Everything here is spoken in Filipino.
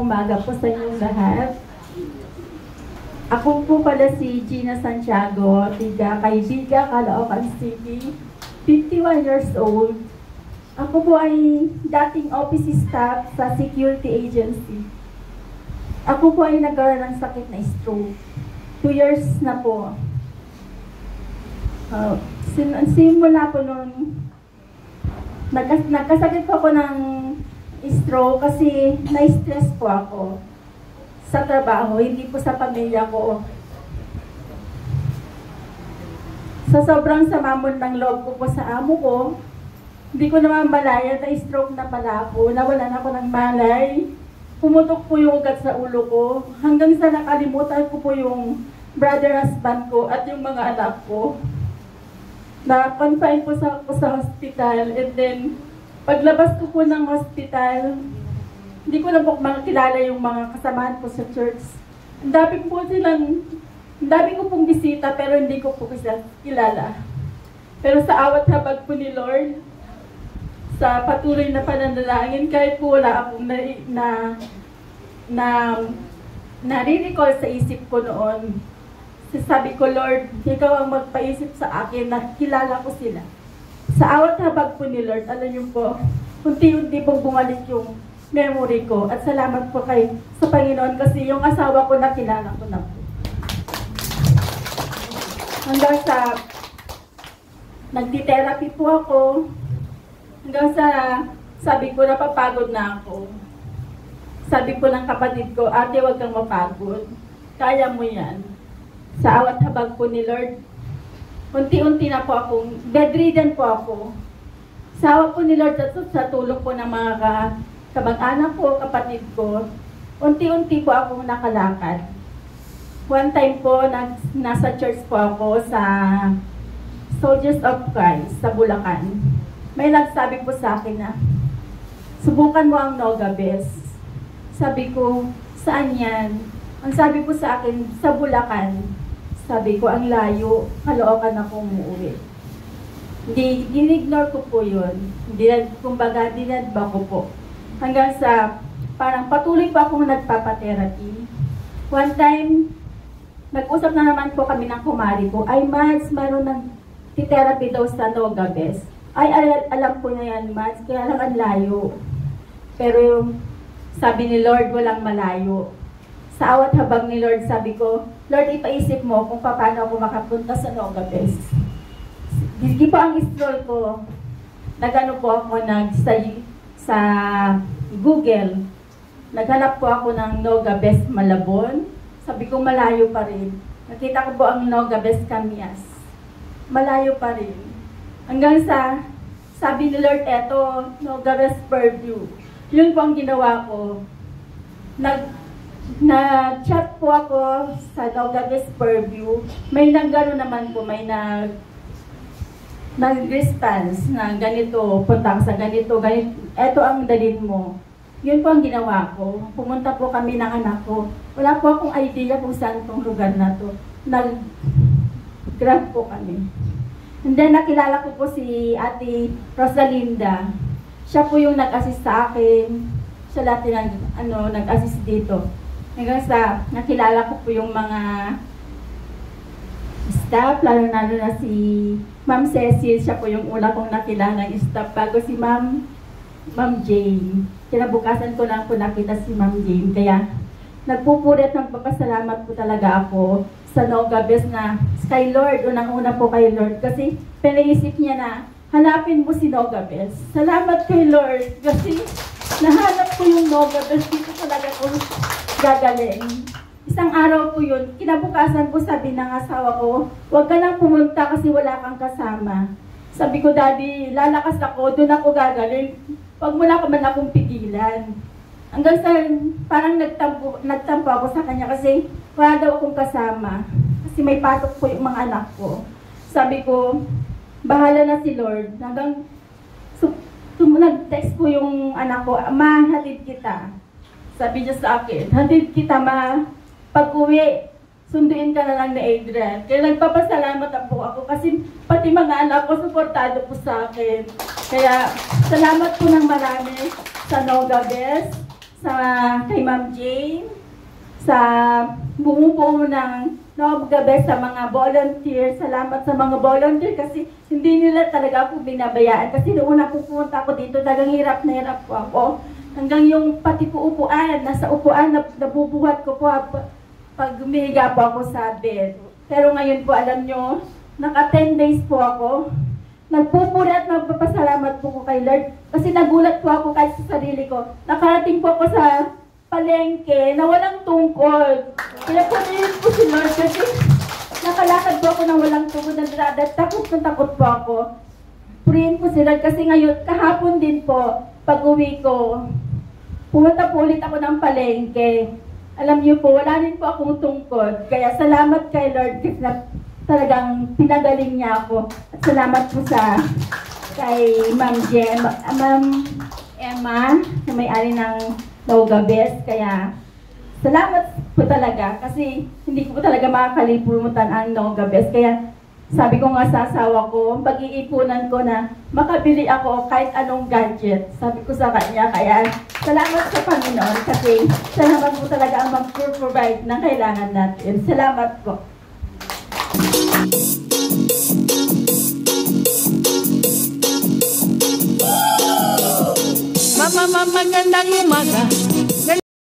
umaga po sa inyong lahat. Ako po pala si Gina Santiago, tiga Kaibiga, Caloocan City, 51 years old. Ako po ay dating office staff sa security agency. Ako po ay nagkaroon ng sakit na stroke. 2 years na po. Simula po nung nagkasakit po ako ng stroke kasi na-stress po ako sa trabaho, hindi po sa pamilya ko. Sa sobrang samamon ng loob ko po sa amo ko, hindi ko naman malaya na stroke na pala ako, nawalan ako ng malay. Pumutok po yung ugat sa ulo ko, hanggang sa nakalimutan ko po yung brother husband ko at yung mga anak ko. Na-confine po ako sa hospital, and then paglabas ko po ng hospital, hindi ko na po makilala yung mga kasamahan ko sa church. Ang dami ko pong bisita pero hindi ko po kasi kilala. Pero sa awat habag po ni Lord, sa patuloy na pananalangin, kahit po wala akong nare-recall sa isip ko noon, sabi ko, Lord, ikaw ang magpaisip sa akin na kilala ko sila. Sa awat habag po ni Lord, alam niyo po, unti-unti pong bumalik yung memory ko. At salamat po sa Panginoon kasi yung asawa ko nakilala ko na po. Hanggang sa nagti-therapy po ako, hanggang sa sabi ko napapagod na ako. Sabi ko ng kapatid ko, ate, huwag kang mapagod. Kaya mo yan. Sa awat habag po ni Lord, unti-unti na po akong, bedridden po ako. Sa awat po ni Lord at sa tulong po ng mga kamag-anak ko, kapatid ko, unti-unti po akong nakalakad. One time po, nasa church po ako sa Soldiers of Christ sa Bulacan. May nagsabi po sa akin na, subukan mo ang Nogabes. Sabi ko, saan yan? Ang sabi po sa akin, sa Bulacan. Sabi ko, ang layo, Caloocan akong umuwi. Din-ignore ko po yun. Kumbaga, dinadba ko po. Hanggang sa, parang patuloy pa akong nagpapatherapy. One time, nag-usap na naman po kami ng kumari ko, ay Mads, mayroon ng therapy daw sa Nogabes. Ay, alam ko na yan, Mads, kaya lang ang layo. Pero yung sabi ni Lord, walang malayo. Sa awat habang ni Lord, sabi ko, Lord, ipaisip mo kung paano ako makapunta sa Nogabes. Hindi po ang stroll ko. Nagano po ako sa Google. Naghanap po ako ng Nogabes Malabon. Sabi ko, malayo pa rin. Nakita ko po ang Nogabes Camias. Malayo pa rin. Hanggang sa, sabi ni Lord, eto, Nogabes Purview. Yun po ang ginawa ko. Nag-chat po ako sa Nogabes Purview. May nanggano naman po, may nag-response na ganito, punta sa ganito, eto ang dalhin mo. Yun po ang ginawa ko. Pumunta po kami ng anak ko. Wala po akong idea kung saan tong lugar na to. Nag-grab po kami. And then nakilala ko po si Ate Rosalinda. Siya po yung nag-assist sa akin. Siya lahat nag-assist dito. Hanggang sa nakilala ko po yung mga staff, lalo na si Ma'am Cecil. Siya po yung una kong nakilala ng staff bago si Ma'am Jane. Kinabukasan ko lang po nakita si Ma'am Jane. Kaya nagpupulit ng papasalamat po talaga ako sa Nogabes na kay Lord, unang-una po kay Lord. Kasi pinaisip niya na hanapin mo si Nogabes. Salamat kay Lord kasi nahanap ko yung Nogabes. Dito talaga ko gagaling. Isang araw po yun, kinabukasan po sabi ng asawa ko, huwag ka lang pumunta kasi wala kang kasama. Sabi ko, Daddy, lalakas ako, doon ako gagaling. Huwag mo na man akong pigilan. Hanggang sa parang nagtampo ako sa kanya kasi wala daw akong kasama. Kasi may pasok po yung mga anak ko. Sabi ko, bahala na si Lord. Hanggang nag-text po yung anak ko, Ma, hatid kita. Sabi niya sa akin, hatid kita, Ma. Pag-uwi, sunduin ka na lang ni Adrian. Kaya nagpapasalamat po ako kasi pati mga anak ko, suportado po sa akin. Kaya salamat po ng marami sa Nogabes, sa kay Ma'am Jane, sa bumubuo ng Noob Gabi, sa mga volunteer. Salamat sa mga volunteer kasi hindi nila talaga ako binabayaan. Kasi noong una pupunta ako dito, talagang hirap na hirap po ako. Hanggang yung pati po upuan, nasa upuan, nabubuhat ko po pag humihiga po ako sa bed. Pero ngayon po, alam nyo, naka 10 days po ako. Nagpupuri at magpapasalamat po ko kay Lord. Kasi nagulat po ako kahit sa sarili ko. Nakarating po ako sa palengke na walang tungkol. Pinapurihin po si Lord kasi nakalakad po ako ng walang tungkol na dadadat. Takot po ako. Purihin po si Lord kasi ngayon, kahapon din po, pag uwi ko, pumunta po ulit ako ng palengke. Alam niyo po, wala rin po akong tungkod. Kaya salamat kay Lord kasi talagang pinagaling niya ako. At salamat po kay Ma'am Emma, na may-ari ng Noob Gabi. Kaya salamat po talaga kasi hindi ko po talaga makakalimutan ang Noob Gabi. Kaya sabi ko nga sa asawa ko, pag-iipunan ko na makabili ako kahit anong gadget. Sabi ko sa kanya, kaya salamat sa Panginoon kasi salamat po talaga ang mag-provide ng kailangan natin. Salamat po. Magandang umaga.